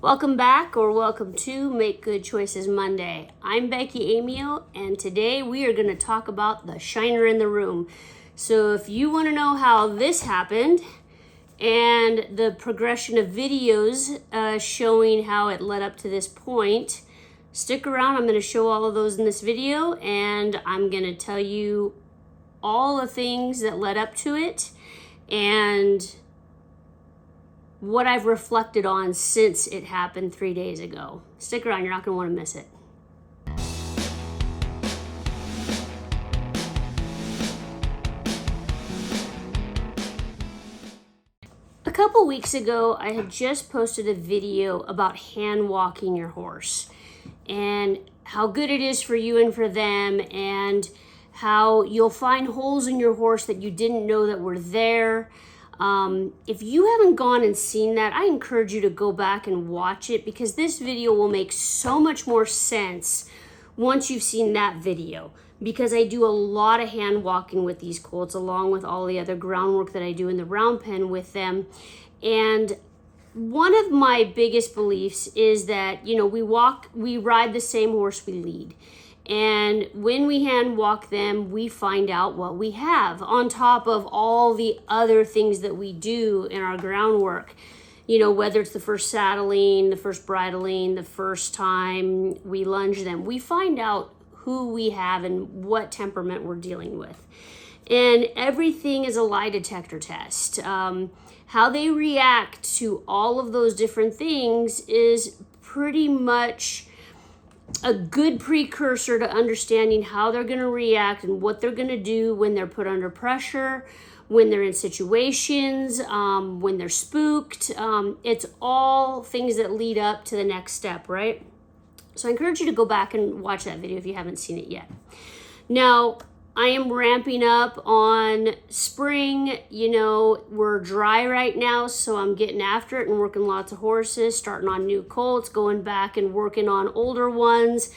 Welcome back, or welcome to Make Good Choices Monday. I'm Becky Amio, and today we are going to talk about the shiner in the room. So if you want to know how this happened and the progression of videos showing how it led up to this point, stick around. I'm going to show all of those in this video, and I'm going to tell you all the things that led up to it and what I've reflected on since it happened 3 days ago. Stick around, you're not going to want to miss it. A couple weeks ago, I had just posted a video about hand walking your horse and how good it is for you and for them, and how you'll find holes in your horse that you didn't know that were there. If you haven't gone and seen that, I encourage you to go back and watch it, because this video will make so much more sense once you've seen that video, because I do a lot of hand walking with these colts along with all the other groundwork that I do in the round pen with them. And one of my biggest beliefs is that, we ride the same horse we lead. And when we hand walk them, we find out what we have on top of all the other things that we do in our groundwork. Whether it's the first saddling, the first bridling, the first time we lunge them, we find out who we have and what temperament we're dealing with. And everything is a lie detector test. How they react to all of those different things is pretty much a good precursor to understanding how they're going to react and what they're going to do when they're put under pressure, when they're in situations, when they're spooked. It's all things that lead up to the next step, right? So I encourage you to go back and watch that video if you haven't seen it yet. Now, I am ramping up on spring. We're dry right now, so I'm getting after it and working lots of horses, starting on new colts, going back and working on older ones,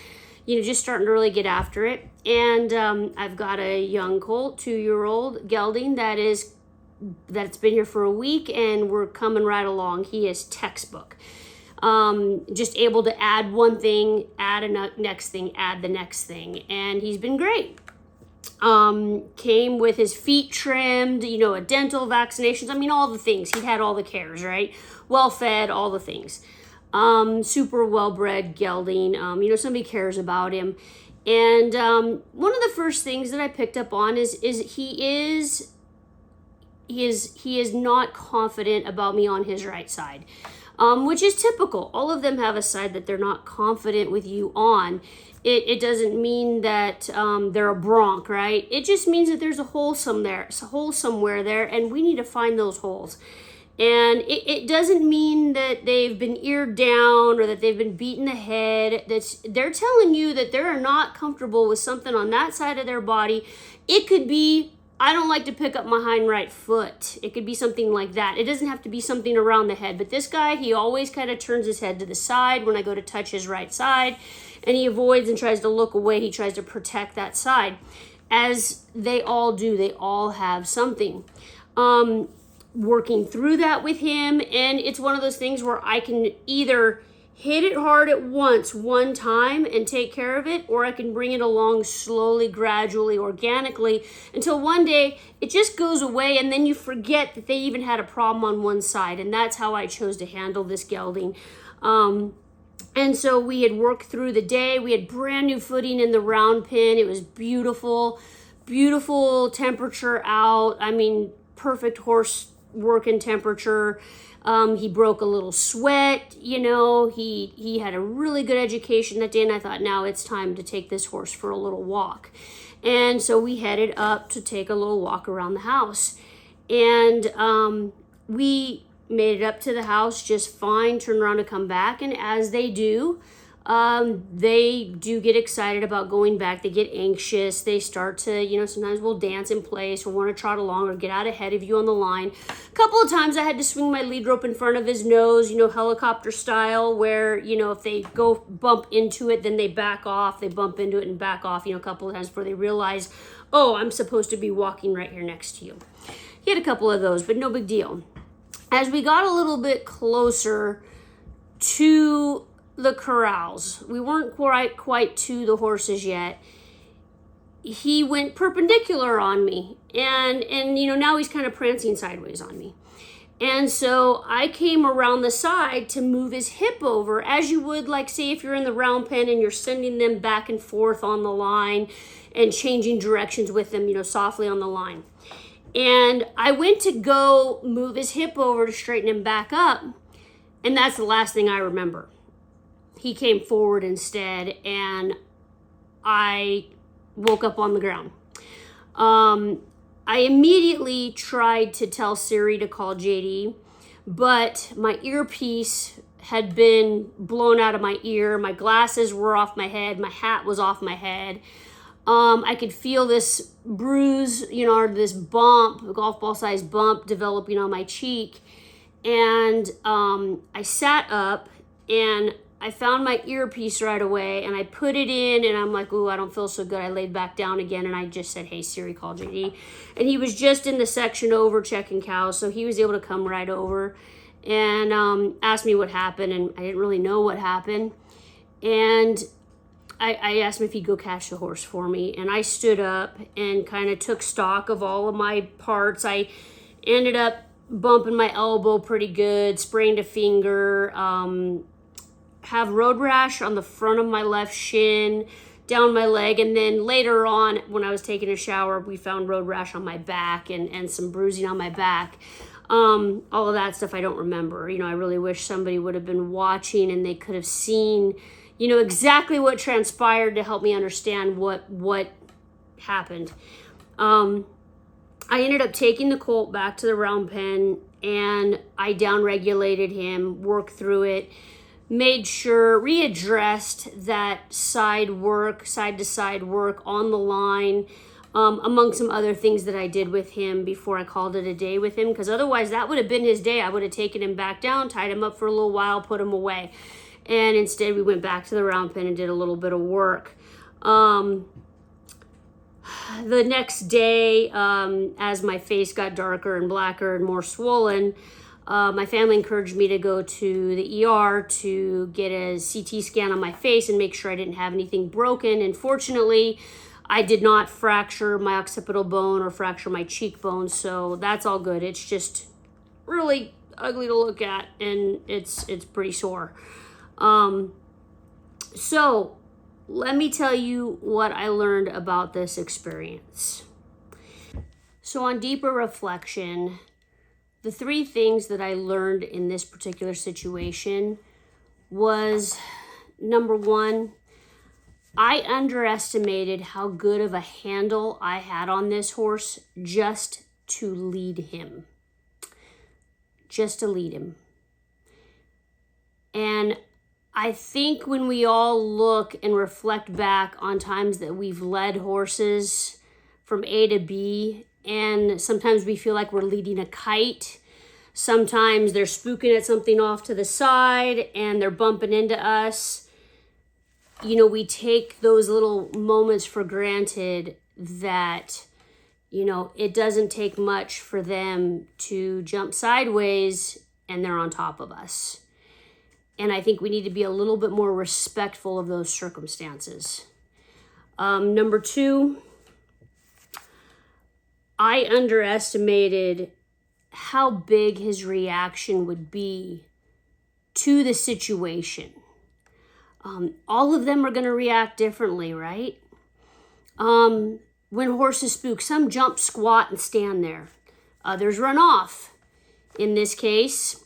just starting to really get after it. And I've got a young colt, 2-year-old gelding that's been here for a week, and we're coming right along. He is textbook. Just able to add one thing, add a next thing, add the next thing, and he's been great. Came with his feet trimmed, a dental vaccinations. All the things. He had all the cares, right? Well fed, all the things. Super well-bred gelding. Somebody cares about him. And one of the first things that I picked up on is he is not confident about me on his right side. Which is typical. All of them have a side that they're not confident with you on. It doesn't mean that they're a bronc, right? It just means that there's a hole somewhere there, and we need to find those holes. And it doesn't mean that they've been eared down or that they've been beaten in the head. They're telling you that they're not comfortable with something on that side of their body. It could be, I don't like to pick up my hind right foot. It could be something like that. It doesn't have to be something around the head. But this guy, he always kind of turns his head to the side when I go to touch his right side. And he avoids and tries to look away. He tries to protect that side. As they all do. They all have something. Working through that with him. And it's one of those things where I can either hit it hard at once, one time, and take care of it, or I can bring it along slowly, gradually, organically, until one day it just goes away, and then you forget that they even had a problem on one side. And that's how I chose to handle this gelding. And so we had worked through the day. We had brand new footing in the round pen. It was beautiful, beautiful temperature out. Perfect horse working temperature. He broke a little sweat, he had a really good education that day, and I thought, now it's time to take this horse for a little walk. And so we headed up to take a little walk around the house. And we made it up to the house just fine, turned around to come back, and as they do get excited about going back. They get anxious. They start to, sometimes we'll dance in place or want to trot along or get out ahead of you on the line. A couple of times I had to swing my lead rope in front of his nose, helicopter style, where, if they go bump into it, then they back off. They bump into it and back off, a couple of times before they realize, oh, I'm supposed to be walking right here next to you. He had a couple of those, but no big deal. As we got a little bit closer to the corrals. We weren't quite to the horses yet. He went perpendicular on me, and now he's kind of prancing sideways on me. And so I came around the side to move his hip over, as you would, like, say, if you're in the round pen and you're sending them back and forth on the line and changing directions with them, softly on the line. And I went to go move his hip over to straighten him back up, and that's the last thing I remember. He came forward instead, and I woke up on the ground. I immediately tried to tell Siri to call JD, but my earpiece had been blown out of my ear. My glasses were off my head. My hat was off my head. I could feel this bruise, or this bump, a golf ball sized bump developing on my cheek. And I sat up and I found my earpiece right away and I put it in, and I'm like, ooh, I don't feel so good. I laid back down again and I just said, hey, Siri, call JD. And he was just in the section over checking cows, so he was able to come right over and asked me what happened, and I didn't really know what happened. And I asked him if he'd go catch the horse for me, and I stood up and kind of took stock of all of my parts. I ended up bumping my elbow pretty good, sprained a finger, have road rash on the front of my left shin, down my leg, and then later on when I was taking a shower, we found road rash on my back and some bruising on my back. All of that stuff I don't remember. I really wish somebody would have been watching and they could have seen, exactly what transpired to help me understand what happened. I ended up taking the colt back to the round pen, and I down-regulated him, worked through it, made sure, readdressed that side-to-side work on the line, among some other things that I did with him before I called it a day with him, because otherwise that would have been his day. I would have taken him back down, tied him up for a little while, put him away. And instead we went back to the round pen and did a little bit of work. The next day, as my face got darker and blacker and more swollen, my family encouraged me to go to the ER to get a CT scan on my face and make sure I didn't have anything broken. And fortunately, I did not fracture my occipital bone or fracture my cheekbone, so that's all good. It's just really ugly to look at, and it's pretty sore. So let me tell you what I learned about this experience. So on deeper reflection, the three things that I learned in this particular situation was, number one, I underestimated how good of a handle I had on this horse just to lead him. Just to lead him. And I think when we all look and reflect back on times that we've led horses from A to B, and sometimes we feel like we're leading a kite. Sometimes they're spooking at something off to the side and they're bumping into us. We take those little moments for granted that, it doesn't take much for them to jump sideways and they're on top of us. And I think we need to be a little bit more respectful of those circumstances. Number two, I underestimated how big his reaction would be to the situation. All of them are going to react differently, right? When horses spook, some jump, squat, and stand there. Others run off. In this case,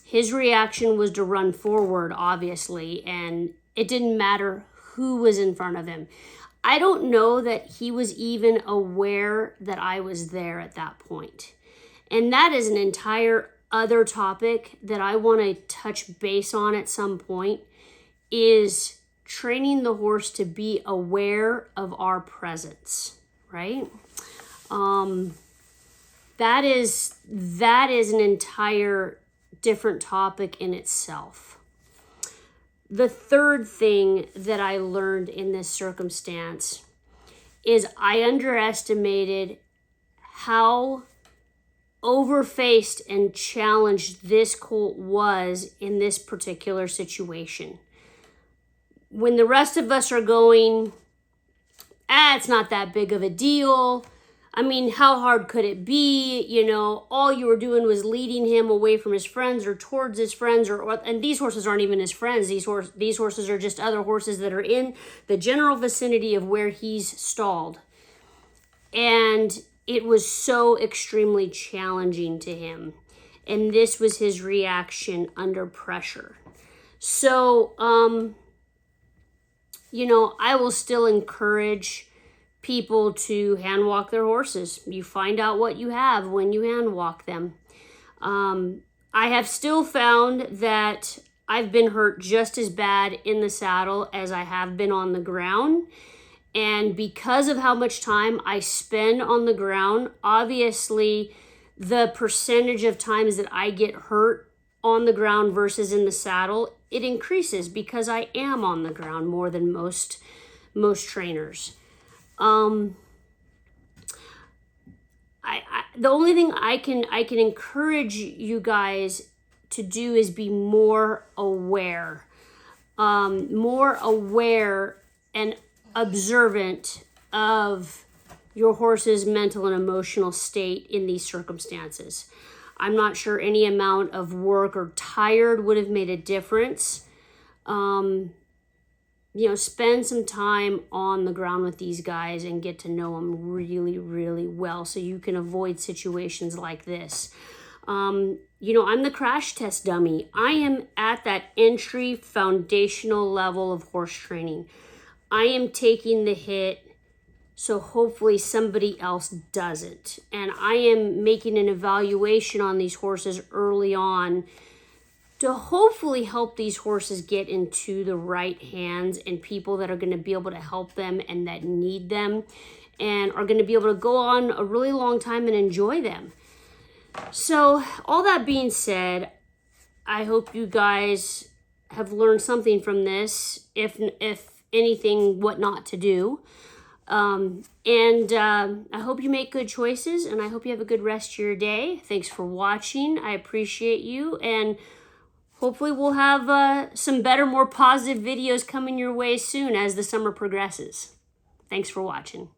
his reaction was to run forward, obviously, and it didn't matter who was in front of him. I don't know that he was even aware that I was there at that point. And that is an entire other topic that I want to touch base on at some point, is training the horse to be aware of our presence, right? That is an entire different topic in itself. The third thing that I learned in this circumstance is I underestimated how overfaced and challenged this colt was in this particular situation. When the rest of us are going, it's not that big of a deal. I mean, how hard could it be? You know, all you were doing was leading him away from his friends or towards his friends, and these horses aren't even his friends. These horses are just other horses that are in the general vicinity of where he's stalled. And it was so extremely challenging to him. And this was his reaction under pressure. So, you know, I will still encourage people to hand walk their horses. You find out what you have when you hand walk them. I have still found that I've been hurt just as bad in the saddle as I have been on the ground. And because of how much time I spend on the ground, obviously the percentage of times that I get hurt on the ground versus in the saddle, it increases because I am on the ground more than most trainers. The only thing I can encourage you guys to do is be more aware and observant of your horse's mental and emotional state in these circumstances. I'm not sure any amount of work or tired would have made a difference. You know, spend some time on the ground with these guys and get to know them really, really well so you can avoid situations like this. You know, I'm the crash test dummy. I am at that entry foundational level of horse training. I am taking the hit so hopefully somebody else doesn't. And I am making an evaluation on these horses early on to hopefully help these horses get into the right hands and people that are going to be able to help them and that need them and are going to be able to go on a really long time and enjoy them. So all that being said, I hope you guys have learned something from this, if anything, what not to do. I hope you make good choices, and I hope you have a good rest of your day. Thanks for watching. I appreciate you, and hopefully we'll have some better, more positive videos coming your way soon as the summer progresses. Thanks for watching.